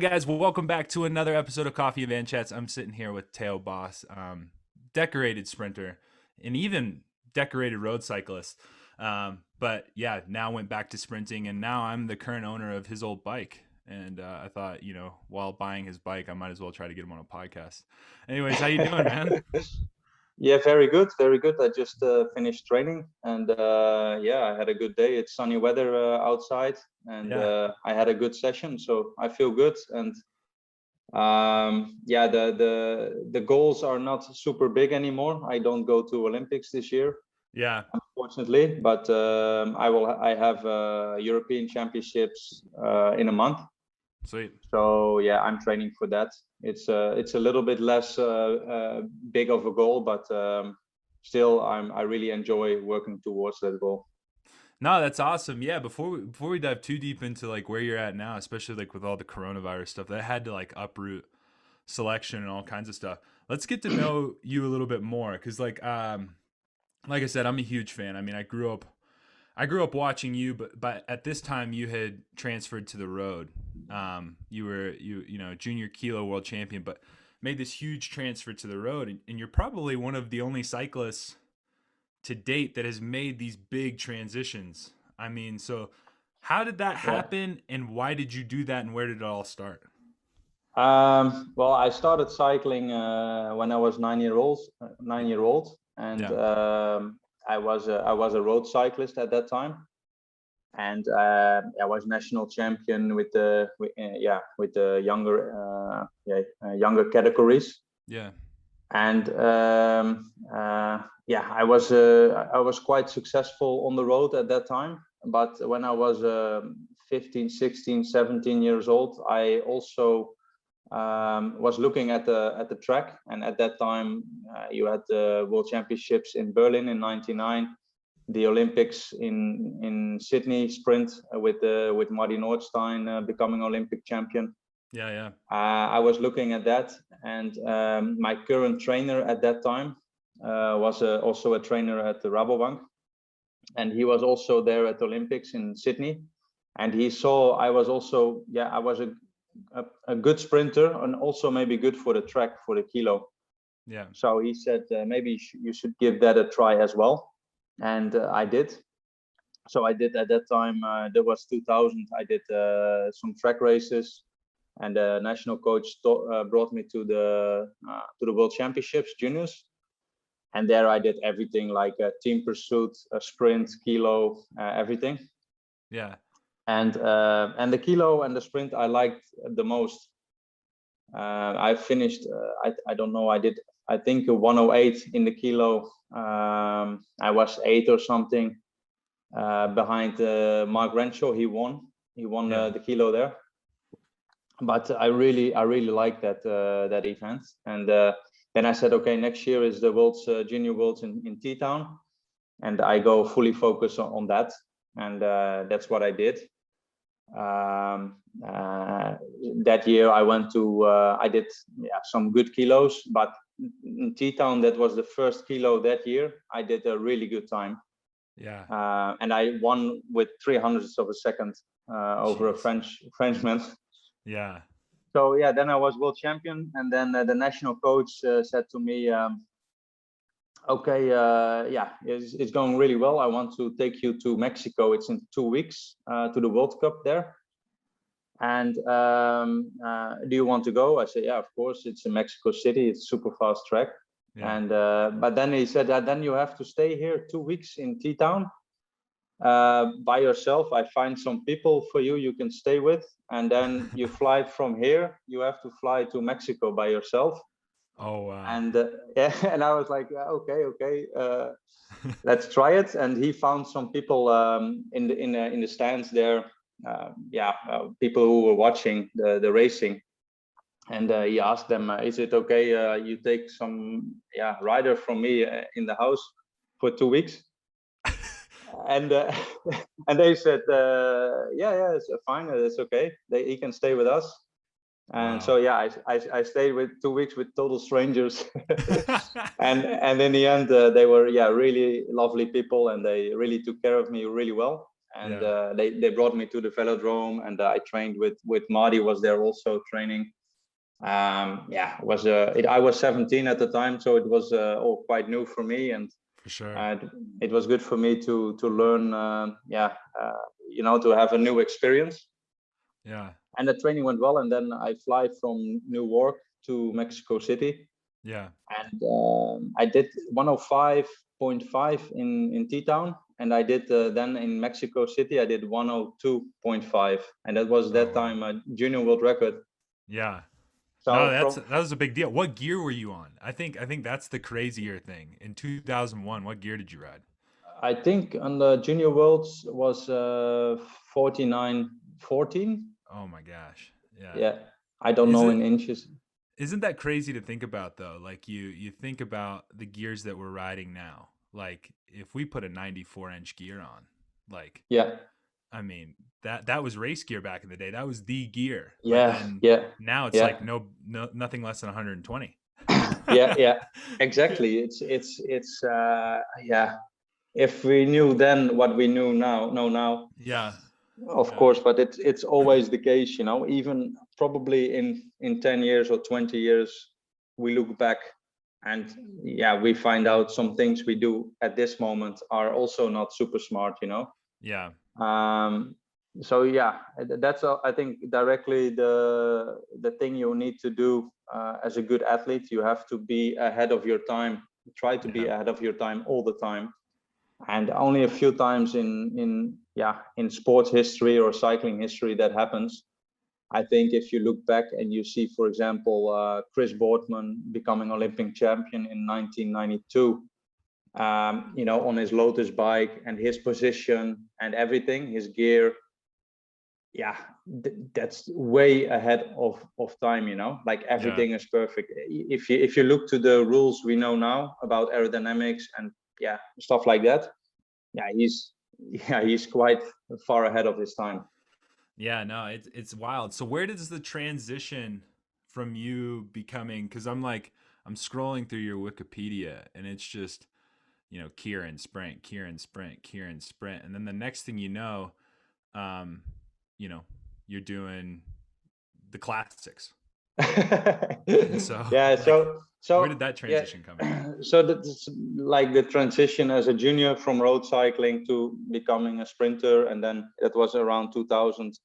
on, guys? Welcome back to another episode of Coffee and Van Chats. I'm sitting here with Theo Bos, decorated sprinter, and even decorated road cyclist. But yeah, now went back to sprinting, and now I'm the current owner of his old bike. And I thought, while buying his bike, I might as well try to get him on a podcast. Anyways, how you doing, man? Yeah, very good, very good. I just finished training, and yeah, I had a good day. It's sunny weather outside, and Yeah. I had a good session, so I feel good. And yeah, the goals are not super big anymore. I don't go to Olympics this year, Yeah. unfortunately, but I have European Championships in a month. Sweet. So yeah, I'm training for that. It's a little bit less big of a goal, but still I really enjoy working towards that goal. No, that's awesome. Yeah, before we dive too deep into like where you're at now, especially like with all the coronavirus stuff, that had to like uproot selection and all kinds of stuff. Let's get to know you a little bit more because like I said, I'm a huge fan. I mean, I grew up watching you, but at this time you had transferred to the road. You were junior kilo world champion, but made this huge transfer to the road, and you're probably one of the only cyclists to date that has made these big transitions. I mean, so how did that Yeah. happen, and why did you do that, and where did it all start? Well, I started cycling when I was 9 year old, and Yeah, I was a road cyclist at that time, and I was national champion with the younger categories. yeah, And yeah, I was quite successful on the road at that time. But when I was 15, 16, 17 years old, I also was looking at the track. And at that time, you had the World Championships in Berlin in '99, the Olympics in Sydney sprint with Marty Nordstein becoming Olympic champion. yeah, yeah. I was looking at that, and my current trainer at that time was also a trainer at the Rabobank, and he was also there at the Olympics in Sydney, and he saw I was also I was a good sprinter and also maybe good for the track for the kilo. Yeah. So he said maybe you should give that a try as well, and I did. So I did at that time. There was 2000. I did some track races, and the national coach brought me to the World Championships juniors, and there I did everything like team pursuit, sprint, kilo, everything. Yeah. And the kilo and the sprint I liked the most. I finished. I don't know. I think a 108 in the kilo. I was 8 or something behind Mark Renshaw. He won. Yeah. The kilo there. But I really liked that event, and then I said, okay, next year is the World's Junior Worlds in T-Town, and I go fully focus on that, and that's what I did. That year I went to I did some good kilos, but in T-Town, that was the first kilo that year. I did a really good time. Yeah. And I won with 300ths of a second over a Frenchman. Yeah. So yeah, then I was world champion, and then the national coach said to me, okay, yeah, it's going really well. I want to take you to Mexico. It's in 2 weeks to the World Cup there. And do you want to go? I said, yeah, of course. It's in Mexico City. It's super fast track. Yeah. And but then he said, then you have to stay here 2 weeks in T-Town by yourself. I find some people for you can stay with, and then you fly from here. You have to fly to Mexico by yourself. Oh wow. And yeah, and I was like, okay, let's try it. And he found some people in the stands there, people who were watching the racing, and he asked them, is it okay you take some rider from me in the house for 2 weeks? And and they said, yeah, it's fine, it's okay. He can stay with us. And Wow. so yeah, I stayed with 2 weeks with total strangers. and in the end, they were really lovely people, and they really took care of me really well. and Yeah. they brought me to the velodrome, and I trained with Marty was there also training. Yeah, I was 17 at the time, so it was all quite new for me, and For sure. it was good for me to learn, to have a new experience. Yeah. And the training went well, and then I fly from Newark to Mexico City, Yeah. and I did 105.5 in T-Town, and I did then in Mexico City I did 102.5, and that was Oh that wow. time a junior world record. Yeah. No, So that was a big deal. What gear were you on? I think that's the crazier thing. In 2001, what gear did you ride? I think on the junior worlds was 49.14. Oh my gosh. Yeah. Yeah, I don't Is know it in inches. isn't that crazy to think about though? Like you think about the gears that we're riding now. Like if we put a 94-inch gear on, like Yeah, I mean, that was race gear back in the day. That was the gear. But yeah, then yeah, now it's yeah. like nothing less than 120. Yeah, yeah, exactly. It's yeah. If we knew then what we know now, Yeah. of Yeah. course, but it's always the case, even probably in 10 years or 20 years, we look back, and yeah, we find out some things we do at this moment are also not super smart. Yeah. um so yeah, that's I think directly the thing you need to do as a good athlete. You have to be ahead of your time, try to be Yeah. ahead of your time all the time. And only a few times in sports history or cycling history that happens. I think if you look back and you see, for example, Chris Boardman becoming Olympic champion in 1992, on his Lotus bike, and his position and everything, his gear, yeah, that's way ahead of time. Like Yeah. everything is perfect. If you look to the rules we know now about aerodynamics and yeah, stuff like that, he's quite far ahead of his time. Yeah, no, it's wild. So where does the transition from you becoming, because I'm scrolling through your Wikipedia and it's just, Kieran sprint, Kieran sprint, Kieran sprint. And then the next thing you know, um, you know, you're doing the classics. And so Yeah, like where so did that yeah. transition come in? So that's like the transition as a junior from road cycling to becoming a sprinter, and then it was around 2000,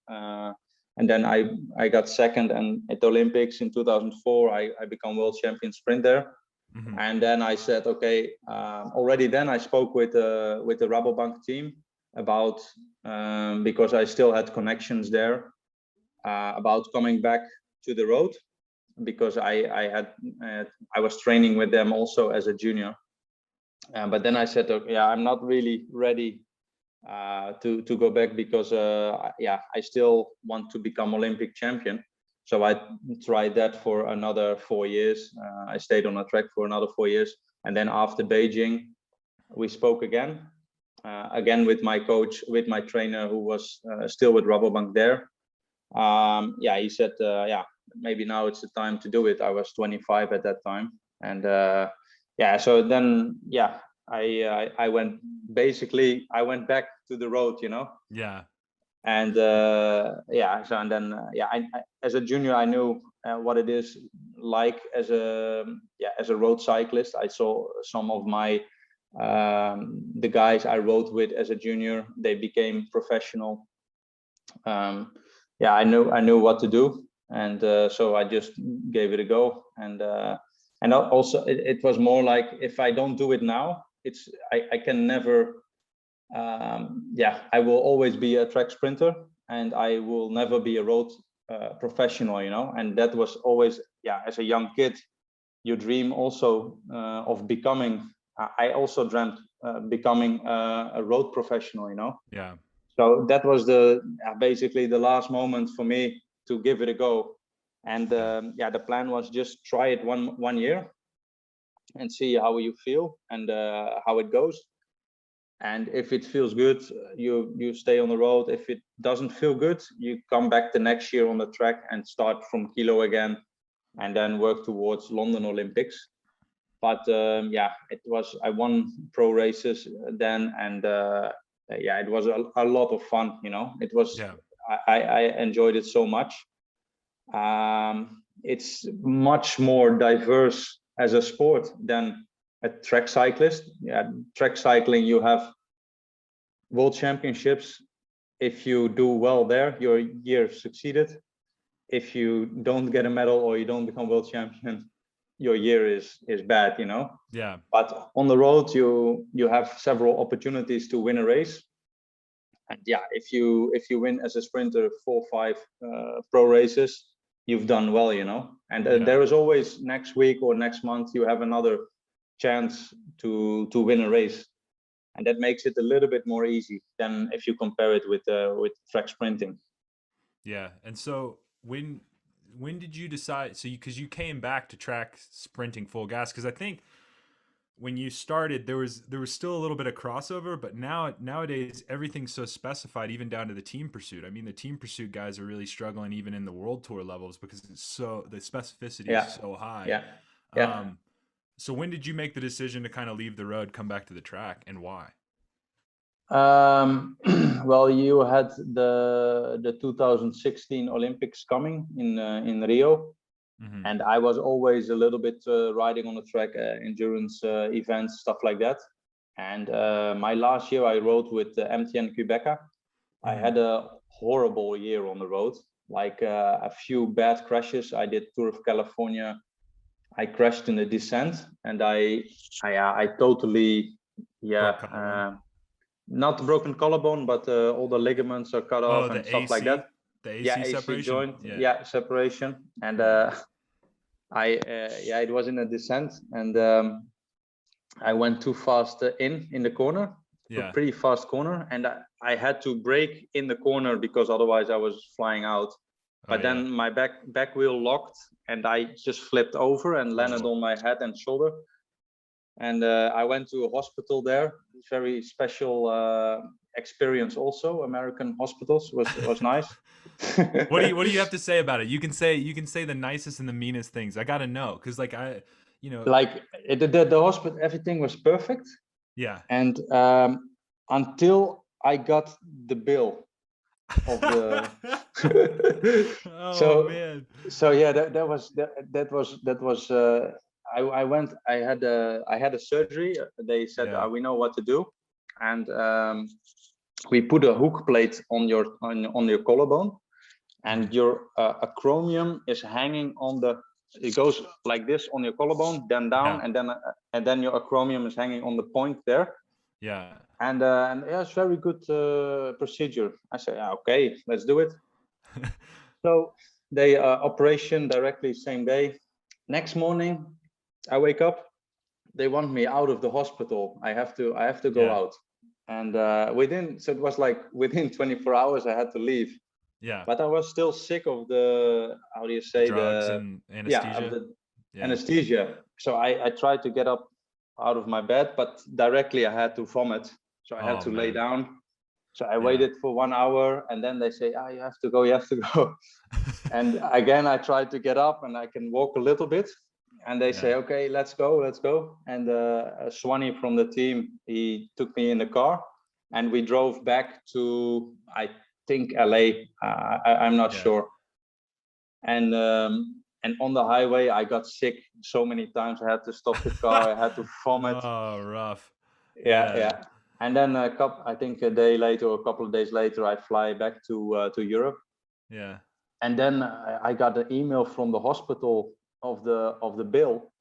and then I got second, and at the Olympics in 2004 I become world champion sprinter. Mm-hmm. And then I said, okay, already then I spoke with the Rabobank team about, because I still had connections there, about coming back to the road, because I was training with them also as a junior. But then I said, okay, yeah, I'm not really ready to go back, because I still want to become Olympic champion. So I tried that for another 4 years. I stayed on a track for another 4 years, and then after Beijing, we spoke again with my coach, with my trainer, who was still with Rabobank there. He said, maybe now it's the time to do it. I was 25 at that time, and so then I went back to the road. Yeah. And and then as a junior I knew what it is like as a road cyclist. I saw some of the guys I rode with as a junior, they became professional. I knew what to do, and so I just gave it a go. And also it was more like, if I don't do it now, I can never. I will always be a track sprinter, and I will never be a road professional. And that was always, as a young kid, you dream also of becoming. I also dreamt becoming a road professional. Yeah. So that was basically the last moment for me to give it a go. And the plan was just try it one year and see how you feel and how it goes. And if it feels good, you stay on the road. If it doesn't feel good, you come back the next year on the track and start from kilo again, and then work towards London Olympics. But I won pro races then, and yeah, it was a lot of fun. It was. Yeah. I enjoyed it so much. It's much more diverse as a sport than a track cyclist. Yeah, track cycling, you have world championships. If you do well there, your year succeeded. If you don't get a medal or you don't become world champion, your year is bad. Yeah. But on the road, you have several opportunities to win a race. And yeah, if you win as a sprinter 4 or 5 pro races, you've done well. And Yeah. there is always next week or next month you have another chance to win a race, and that makes it a little bit more easy than if you compare it with track sprinting. Yeah. And so when did you decide? So because you came back to track sprinting full gas, because I think when you started there was still a little bit of crossover, but nowadays everything's so specified, even down to the team pursuit. I mean, the team pursuit guys are really struggling even in the world tour levels because the specificity Yeah, is so high. yeah, yeah. So when did you make the decision to kind of leave the road, come back to the track, and why? Well, you had the 2016 Olympics coming in Rio, Mm-hmm. and I was always a little bit riding on the track, endurance events, stuff like that. And my last year I rode with MTN Quebeca. I Mm-hmm. had a horrible year on the road, like a few bad crashes. I did Tour of California. I crashed in the descent, and I totally, Broke yeah, collarbone. not broken collarbone, but all the ligaments are cut Oh, off and stuff like that. the Yeah, AC AC separation. joint, Yeah. yeah, separation. And Yeah. yeah, it was in a descent, and I went too fast in the corner, a Yeah. pretty fast corner, and I had to brake in the corner because otherwise I was flying out. Oh But yeah. then my back wheel locked, and I just flipped over and landed on my head and shoulder. And I went to a hospital there. Very special experience. Also, American hospitals was nice. What do you have to say about it? You can say the nicest and the meanest things. I gotta know, because like Like the hospital, everything was perfect, yeah. and until I got the bill of the. Oh so man. yeah, that was. I went. I had a surgery. They said Yeah. we know what to do, and we put a hook plate on your collarbone, and your acromion is hanging on the. It goes like this on your collarbone, then down, Yeah. and then your acromion is hanging on the point there. Yeah. And yeah, it's very good procedure. I say, yeah, okay, let's do it. So they operation directly same day. Next morning, I wake up. They want me out of the hospital. I have to go Yeah. out, and so it was like within 24 hours I had to leave. Yeah. But I was still sick of the, how do you say, Drugs and of anesthesia. the Yeah. anesthesia. So I tried to get up out of my bed, but directly I had to vomit. So I had Oh to lay man. down. So I Yeah. waited for 1 hour, and then they say, you have to go, you have to go. And again, I tried to get up and I can walk a little bit. And they say, Yeah. okay, let's go, let's go. And Swanee from the team, he took me in the car, and we drove back to, I think, LA. I'm not Yeah. sure. And on the highway, I got sick so many times. I had to stop the car. I had to vomit. Oh, rough. Yeah, Yeah. yeah. And then I think a day later or a couple of days later, I fly back to Europe. Yeah. And then I got an email from the hospital of the bill,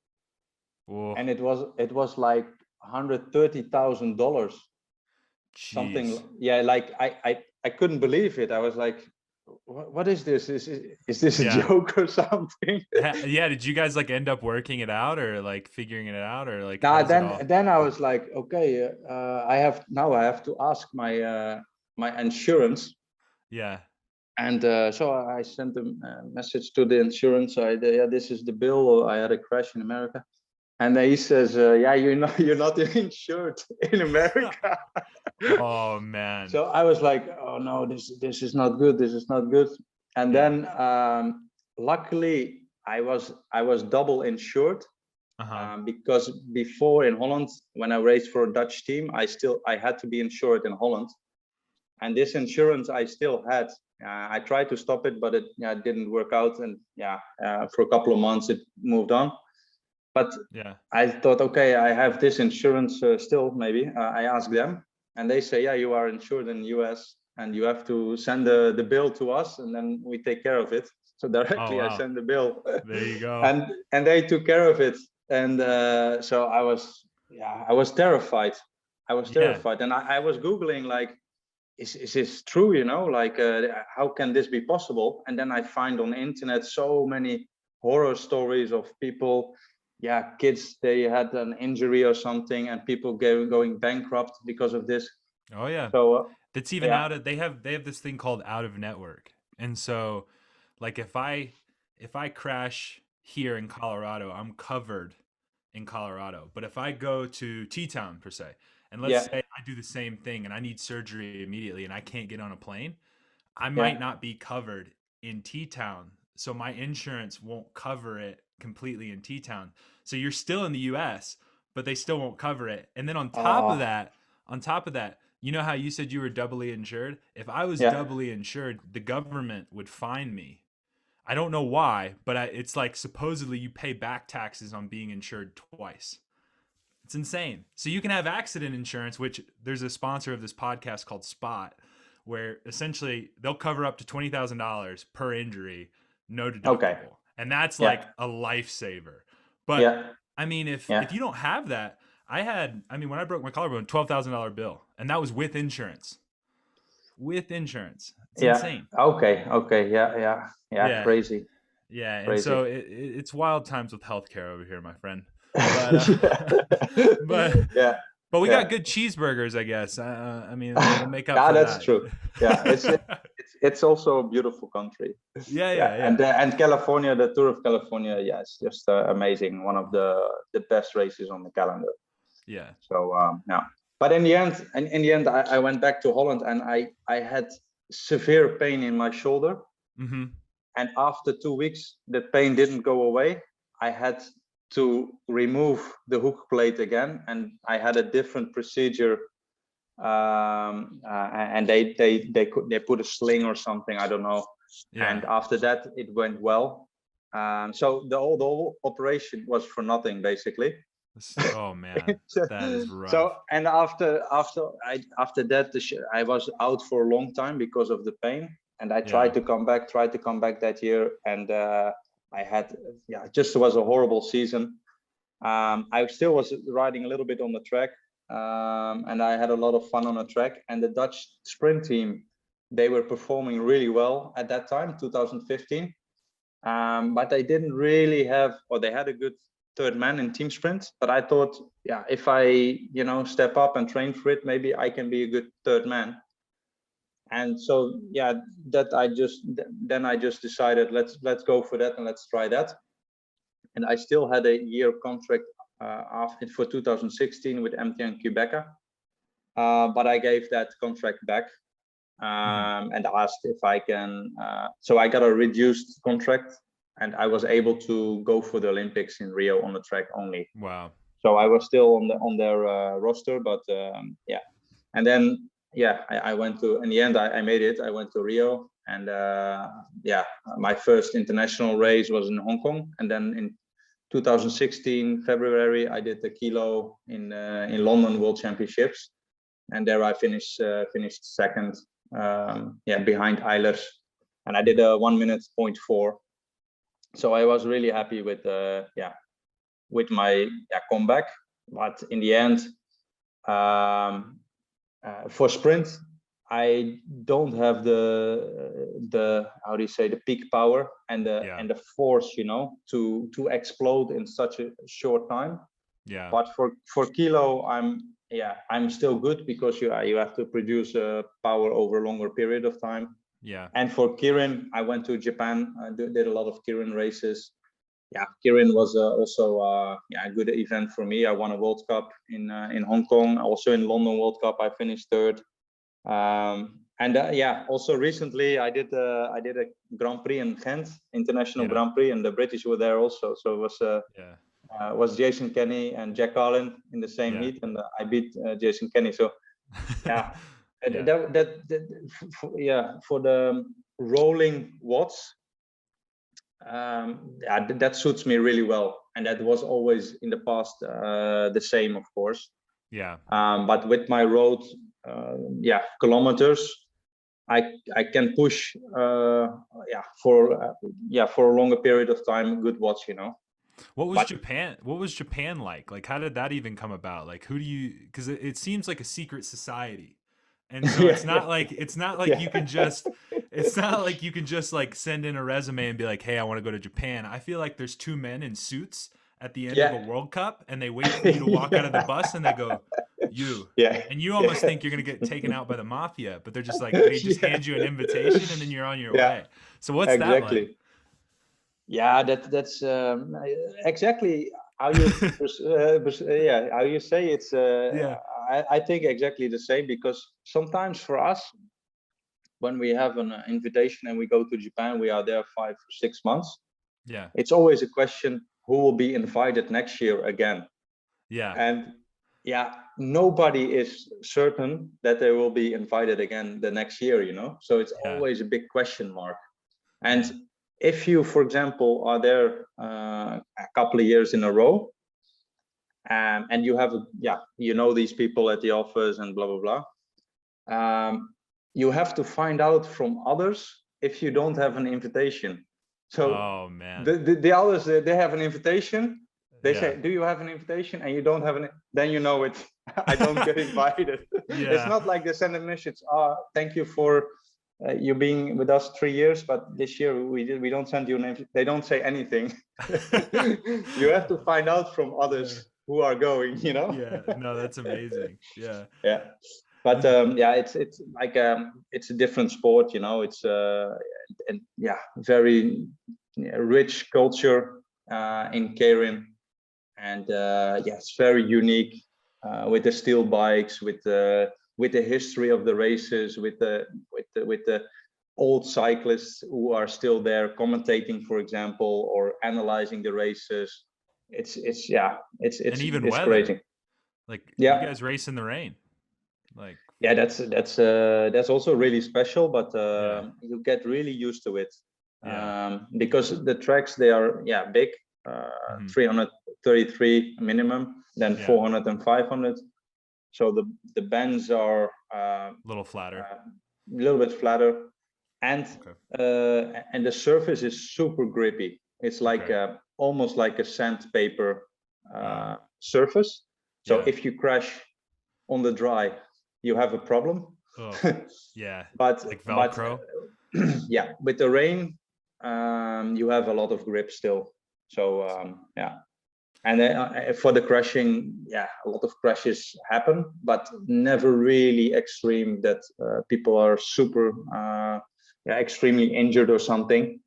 Oh, and it was like $130,000, something. jeez. Yeah, like I couldn't believe it. I was like, what is this? Is this a Yeah. joke or something? Yeah. Did you guys like end up working it out, or like figuring it out, or like how Now does it all? then I was like, okay, I have to ask my insurance. Yeah. And so I sent a message to the insurance. Yeah, this is the bill. I had a crash in America, and he says, yeah, you're not insured in America. Oh man. So I was like, oh no, this is not good. This is not good. And Yeah. then luckily I was double insured. Uh-huh. Because before in Holland, when I raced for a Dutch team, I had to be insured in Holland, and this insurance I still had. I tried to stop it, but it didn't work out, and for a couple of months it moved on. But Yeah. I thought, okay, I have this insurance still. Maybe I asked them, and they say, yeah, you are insured in the US, and you have to send the bill to us, and then we take care of it. So Oh directly I wow. send the bill, There you go. and they took care of it. And so I was terrified. I was Yeah. terrified, and I was googling like, is this true? You know, like how can this be possible? And then I find on the internet so many horror stories of people, kids, they had an injury or something, and people going bankrupt because of this. Oh yeah. So That's even yeah, out of they have this thing called out of network. And so like if I crash here in Colorado, I'm covered in Colorado. But if I go to T-Town per se, and let's yeah, say I do the same thing and I need surgery immediately and I can't get on a plane, I might yeah. not be covered in T-Town. So my insurance won't cover it completely in T-Town. So you're still in the US, but they still won't cover it. And then Oh, on top of that, you know how you said you were doubly insured? If I was yeah. doubly insured, the government would fine me. I don't know why, but it's like supposedly you pay back taxes on being insured twice. It's insane. So you can have accident insurance, which there's a sponsor of this podcast called Spot, where essentially they'll cover up to $20,000 per injury, no Okay. deductible. And that's like Yeah, a lifesaver. But yeah, I mean, if yeah. you don't have that, when I broke my collarbone, $12,000 bill, and that was with insurance. With insurance. It's Yeah. insane. Okay. Okay. Yeah. Yeah. Yeah. Yeah. Crazy. Yeah, and so Crazy. it's wild times with healthcare over here, my friend. But Yeah. but Yeah. but we got Yeah. good cheeseburgers, I guess. I mean, we'll make up Yeah, for that's that. true. Yeah, it's also a beautiful country. Yeah, Yeah, yeah, yeah, and California, the Tour of California, yeah, it's just amazing. One of the best races on the calendar. yeah. So yeah, but in the end, I went back to Holland, and I had severe pain in my shoulder, Mm-hmm. and after 2 weeks, the pain didn't go away. I had to remove the hook plate again, and I had a different procedure, and they put a sling or something, I don't know. Yeah. And after that it went well. So the whole operation was for nothing, basically. Oh man, that is rough. So, and after that I was out for a long time because of the pain, and I Yeah. tried to come back that year, and I had, just was a horrible season. I still was riding a little bit on the track, and I had a lot of fun on the track. And the Dutch sprint team, they were performing really well at that time, 2015. But they didn't really have, or they had a good third man in team sprint. But I thought, if I, step up and train for it, maybe I can be a good third man. And so, that I just decided, let's go for that and let's try that. And I still had a year contract after for 2016 with MTN Quebeca, but I gave that contract back, Mm-hmm. and asked if I can. So I got a reduced contract, and I was able to go for the Olympics in Rio on the track only. Wow. So I was still on their roster, but and then I went to. In the end, I made it. I went to Rio, and my first international race was in Hong Kong, and then in 2016 February, I did the kilo in London World Championships, and there I finished second, behind Eilers, and I did a 1 minute 0.4. So I was really happy with my comeback. But in the end, for sprint, I don't have the how do you say, the peak power and Yeah. the force, to explode in such a short time. Yeah. But for kilo, I'm still good, because you have to produce power over a longer period of time. Yeah. And for Kirin, I went to Japan. I did a lot of Kirin races. Yeah, Kirin was also a good event for me. I won a World Cup in Hong Kong. Also in London World Cup, I finished third. And also recently I did a Grand Prix in Ghent, international Yeah. Grand Prix, and the British were there also. So it was Yeah. was Jason Kenny and Jack Carlin in the same heat, and I beat Jason Kenny. So yeah, for the rolling watts, that suits me really well, and that was always in the past the same, of course. But with my road kilometers, I can push for a longer period of time good watts, you know. What was Japan? What was Japan like? Like, how did that even come about? Like, who do you? Because it seems like a secret society, and so it's not like you can just. It's not like you can just like send in a resume and be like, "Hey, I want to go to Japan." I feel like there's two men in suits at the end of a World Cup, and they wait for you to walk out of the bus, and they go, "You." And you almost think you're gonna get taken out by the mafia, but they're just like they just hand you an invitation, and then you're on your way. So what's that like? Yeah, that's exactly how you how you say it's. I think exactly the same, because sometimes for us, when we have an invitation and we go to Japan, we are there 5 or 6 months. It's always a question who will be invited next year again. And nobody is certain that they will be invited again the next year, you know. So it's always a big question mark. And if you, for example, are there a couple of years in a row, and you have you know these people at the office and blah blah blah, you have to find out from others if you don't have an invitation. So the others, they have an invitation, they say, do you have an invitation? And you don't have an, then you know it. I don't get invited. It's not like they send a message, thank you for you being with us 3 years, but this year we don't send you an invitation. They don't say anything. You have to find out from others who are going, you know. No, that's amazing. But it's like it's a different sport, you know. It's and very rich culture in Keirin, and it's very unique with the steel bikes, with the history of the races, with the old cyclists who are still there commentating, for example, or analyzing the races. It's and even it's weather. crazy. Like you guys race in the rain. Like that's also really special, but you get really used to it, because the tracks, they are big, 333 minimum, then 400 and 500. So the bends are a little flatter, a little bit flatter, and the surface is super grippy. It's like almost like a sandpaper surface. So if you crash on the dry, you have a problem. But like Velcro. But with the rain, you have a lot of grip still. So and for the crashing, a lot of crashes happen, but never really extreme that people are super extremely injured or something,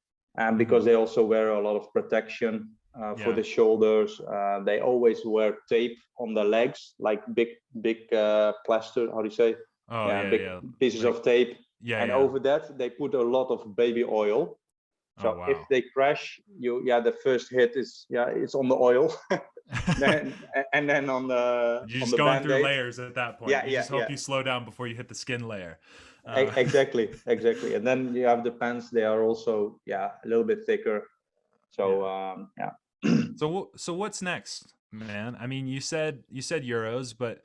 because they also wear a lot of protection for the shoulders. They always wear tape on the legs, like big plaster, how do you say, pieces of tape, and over that they put a lot of baby oil. So if they crash, the first hit is it's on the oil. and then on the you're just going through layers at that point. You just hope you slow down before you hit the skin layer. Exactly. And then you have the pants, they are also a little bit thicker. So So what's next, man? I mean, you said Euros, but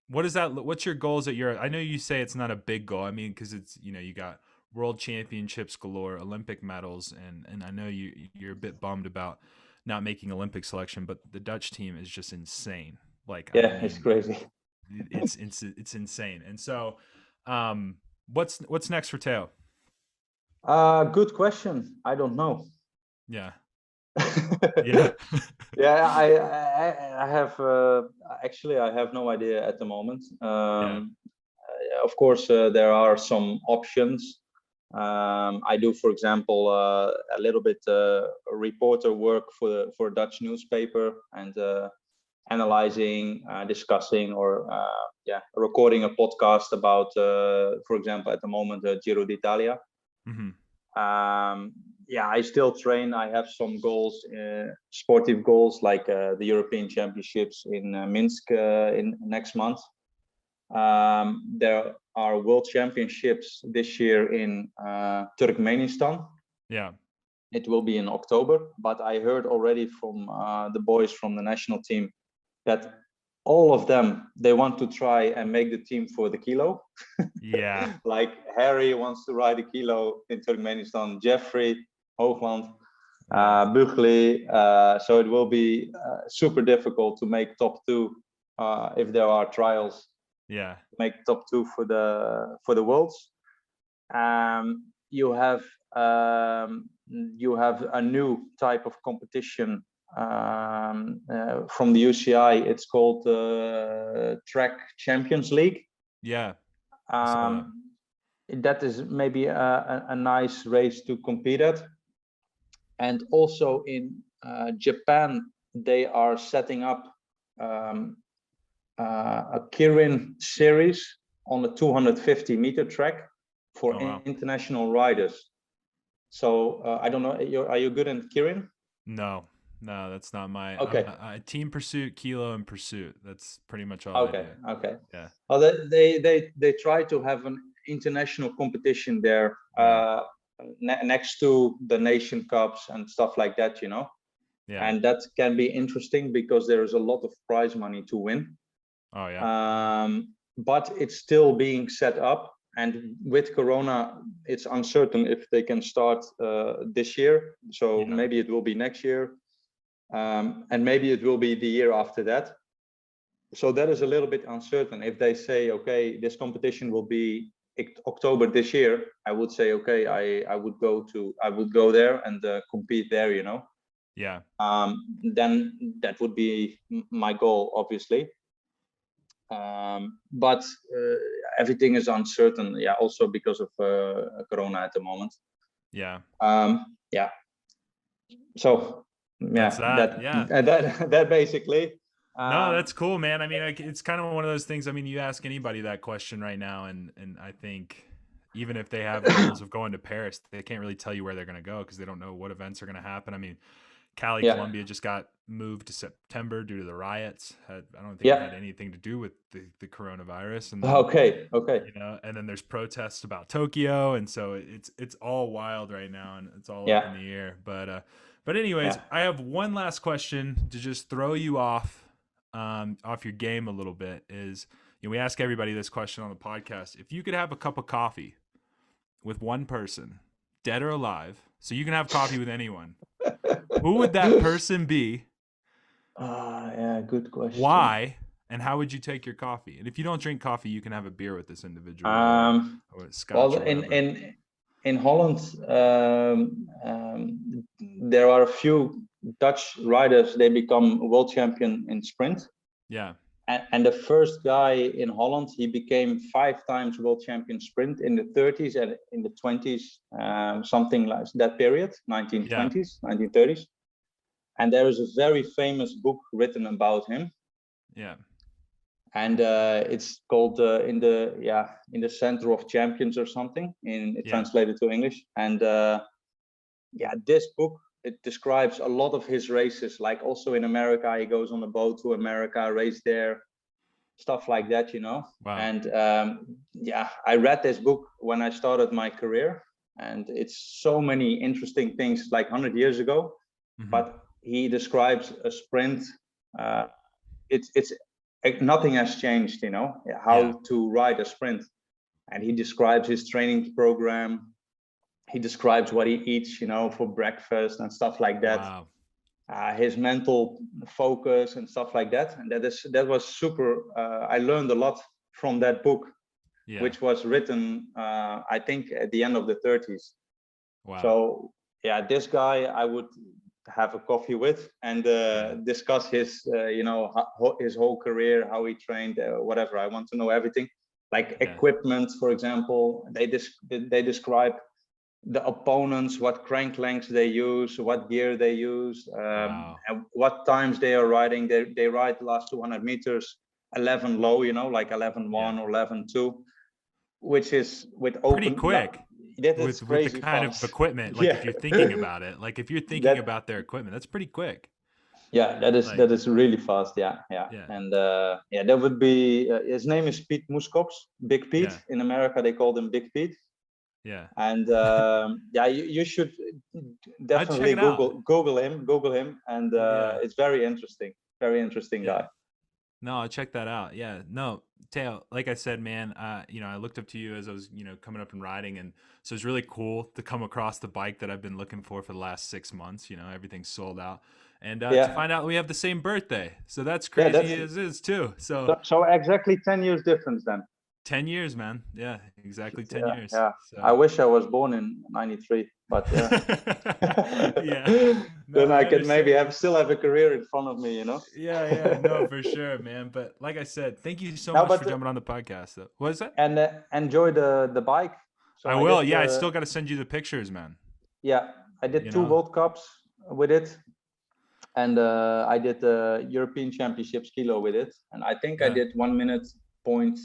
what is that? What's your goals at Euro? I know you say it's not a big goal. I mean, because it's, you know, you got world championships galore, Olympic medals, and I know you're a bit bummed about not making Olympic selection, but the Dutch team is just insane. Like, I mean, it's crazy. It's insane. And so, what's next for Theo? Good question. I don't know. Yeah. I have actually I have no idea at the moment. Of course, there are some options. I do, for example, a little bit reporter work for a Dutch newspaper, and analyzing, discussing, or recording a podcast about, for example, at the moment, Giro d'Italia. Yeah, I still train. I have some goals, sportive goals, like the European Championships in Minsk in next month. There are World Championships this year in Turkmenistan. Yeah. It will be in October, but I heard already from the boys from the national team that all of them, they want to try and make the team for the kilo. Yeah. Like Harry wants to ride a kilo in Turkmenistan, Jeffrey, Hoogland, Bugli. So it will be super difficult to make top two if there are trials. Yeah. Make top two for the worlds. You have a new type of competition from the UCI. It's called Track Champions League. Yeah. That is maybe a nice race to compete at. And also in Japan, they are setting up a Kirin series on a 250-meter track for international riders. So I don't know, are you good in Kirin? No, that's not my. Okay. Team Pursuit, Kilo, and Pursuit. That's pretty much all I do. Okay. Yeah. Well, they try to have an international competition there next to the Nation Cups and stuff like that, you know. Yeah. And that can be interesting because there is a lot of prize money to win. Oh yeah. But it's still being set up, and with Corona, it's uncertain if they can start this year. So maybe it will be next year, and maybe it will be the year after that. So that is a little bit uncertain. If they say, okay, this competition will be October this year, I would say, okay, I would go there and compete there, you know. Yeah. Then that would be my goal, obviously. But everything is uncertain, yeah, also because of Corona at the moment. Yeah. Yeah. So that basically. No, that's cool, man. I mean, it's kind of one of those things. I mean, you ask anybody that question right now, and I think even if they have goals of going to Paris, they can't really tell you where they're going to go because they don't know what events are going to happen. I mean, Cali, Colombia just got moved to September due to the riots. I don't think it had anything to do with the coronavirus. And then, okay. You know, and then there's protests about Tokyo, and so it's all wild right now, and it's all up in the air. But anyways, I have one last question to just throw you off your game a little bit. Is, you know, we ask everybody this question on the podcast: if you could have a cup of coffee with one person, dead or alive, so you can have coffee with anyone, who would that person be? Yeah, good question. Why? And how would you take your coffee? And if you don't drink coffee, you can have a beer with this individual. Or scotch. Well, in Holland, there are a few Dutch riders. They become world champion in sprint. Yeah. And the first guy in Holland, he became 5 times world champion sprint in the 30s and in the 20s, something like that period, 1920s, 1930s. And there is a very famous book written about him. Yeah. And it's called in the Center of Champions or something, translated to English. And this book, it describes a lot of his races, like also in America, he goes on a boat to America, race there, stuff like that, you know. Wow. And I read this book when I started my career, and it's so many interesting things, like 100 years ago. Mm-hmm. But he describes a sprint. It's nothing has changed, you know, how to ride a sprint. And he describes his training program. He describes what he eats, you know, for breakfast and stuff like that. Wow. His mental focus and stuff like that. And that was super. I learned a lot from that book, which was written, I think, at the end of the 30s. Wow. So this guy I would have a coffee with and discuss his his whole career, how he trained, whatever. I want to know everything, like equipment, for example. They describe the opponents, what crank lengths they use, what gear they use, and what times they are riding. They ride the last 200 meters 11 low, you know, like 11.1 or 11.2, which is with pretty quick. that is with the crazy kind of fast. equipment. Like if Yeah. you're thinking about it, like if you're thinking That about their equipment, that's pretty quick. Yeah, Like, that is really fast. Yeah, yeah. yeah, And yeah, that would be his name is Pete Muskops, Big Pete. yeah, In America, they call him Big Pete. yeah. And yeah, you should I'd check definitely it out. Google him, and Yeah. it's very interesting Yeah. guy. No, I'll check that out. Yeah. No, Teo, like I said, man, I looked up to you as I was, coming up and riding. And so it's really cool to come across the bike that I've been looking for the last 6 months. Everything's sold out. And to Yeah, find out we have the same birthday. So that's yeah, crazy as is too. So so exactly 10 years difference then. 10 years, man. Yeah, exactly 10 Yeah, years. yeah. I So wish I was born in '93, but yeah. yeah. No, Then I I can maybe understand. still have a career in front of me, you know. Yeah, yeah, no, for sure, man. But like I said, thank you so Now, much for but jumping on the podcast. Though. What is that? and enjoy the bike. So I I did will. Yeah, I still got to send you the pictures, man. yeah, I did You 2 know? World Cups with it, and I did the European Championships kilo with it, and I think I Yeah. did 1 minute point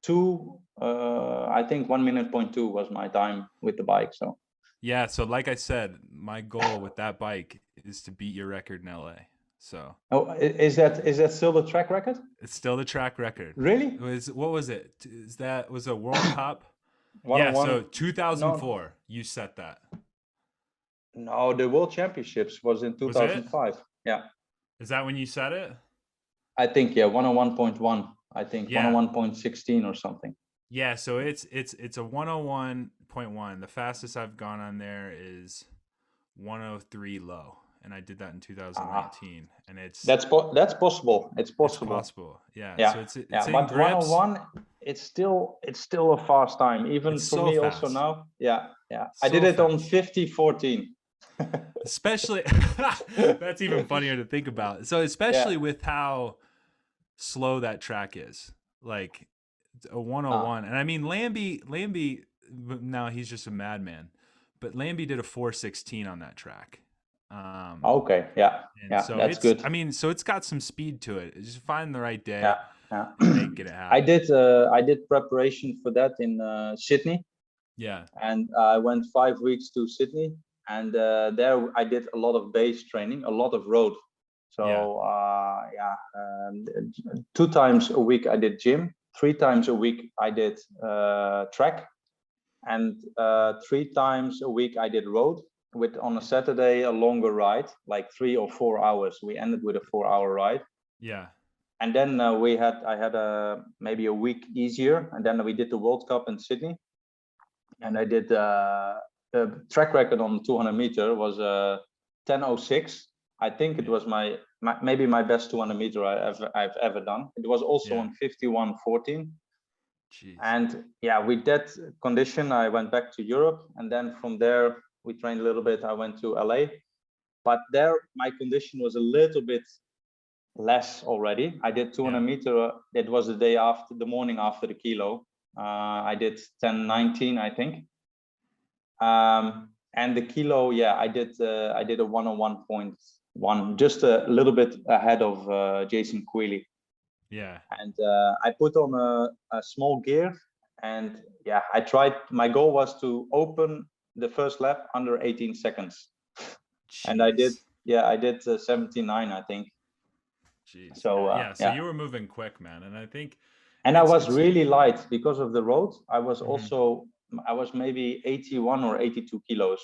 two. I think 1 minute point two was my time with the bike. So Yeah. So, like I said, my goal with that bike is to beat your record in LA. So oh, is that still the track record? it's still the track record. Really? What was it? Was a World Cup? Yeah. So 101? No, 2004, you set that. no, the World Championships was in Was it? 2005. Yeah, Is that when you set it? I think 101.1. I think Yeah. 101.16 or something. Yeah, so it's a 101.1. The fastest I've gone on there is 103 low, and I did that in 2019, and That's possible. It's it's possible. possible. Yeah, Yeah, so it's yeah. in But grips. 101, it's still a fast time, even It's for so me fast. also now. Yeah, yeah. I So did it on fast. 50-14. Especially that's even funnier to think about. So especially Yeah. with how slow that track is. Like a 101. And I mean Lambie now he's just a madman. But Lambie did a 416 on that track. Okay. Yeah. And Yeah. so That's good. so it's got some speed to it. Just find the right day Yeah. Yeah. and make it I happen. did preparation for that in Sydney, Yeah. and I went 5 weeks to Sydney, and there I did a lot of base training, a lot of road. Yeah. So yeah, 2 times a week I did gym, 3 times a week I did track, and 3 times a week I did road, with on a Saturday a longer ride, like 3 or 4 hours. We ended with a 4-hour ride. Yeah. And then I had maybe a week easier, and then we did the World Cup in Sydney, and I did the track record on 200 meter was 10:06. I think it was maybe my best 200 meter I've ever done. It was also Yeah. on 51:14. Jeez. And yeah, with that condition, I went back to Europe, and then from there we trained a little bit. I went to LA, but there my condition was a little bit less already. I did 200 meter. It was the morning after the kilo. I did 10:19, I think. And the kilo, yeah, I did a 101.1, just a little bit ahead of Jason Quealy. Yeah. And I put on a small gear, and yeah, I tried. My goal was to open the first lap under 18 seconds, and I did. Jeez. Yeah, I did 79, I think. Jeez. So Yeah. So yeah, you were moving quick, man. And I think and I was really light because of the road. I was Mhm. also I was maybe 81 or 82 kilos,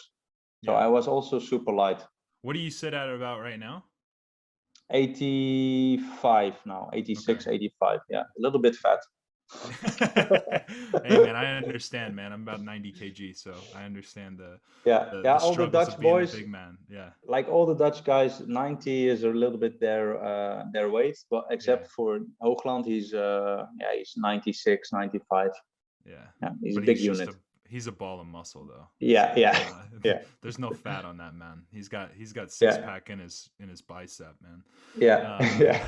so Yeah. I was also super light. What do you sit at about right now? 85 now, 86, Okay. 85. Yeah, a little bit fat. Hey man, I understand, man. I'm about 90 kg, so I understand Yeah, the all the struggles Dutch of being the boys, big man. Yeah. like all the Dutch guys, 90 is a little bit their weight, but Yeah. except for Hoogland, he's 96, 95. Yeah. Yeah, he's a But big unit. he's a ball of muscle though. Yeah, So, yeah, yeah, there's no fat on that man. He's got six yeah, pack in his bicep, man. yeah, yeah,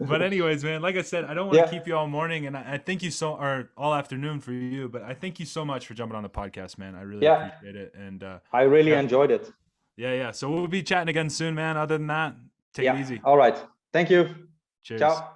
But anyways, man, like I said, I don't want to yeah, keep you all morning, and I thank you or all afternoon for you, but I thank you so much for jumping on the podcast, man. I really yeah. appreciate it. And I really yeah, enjoyed it. yeah. So we'll be chatting again soon, man. Other than that, take it Yeah. easy. All right. Thank you. Cheers. Ciao.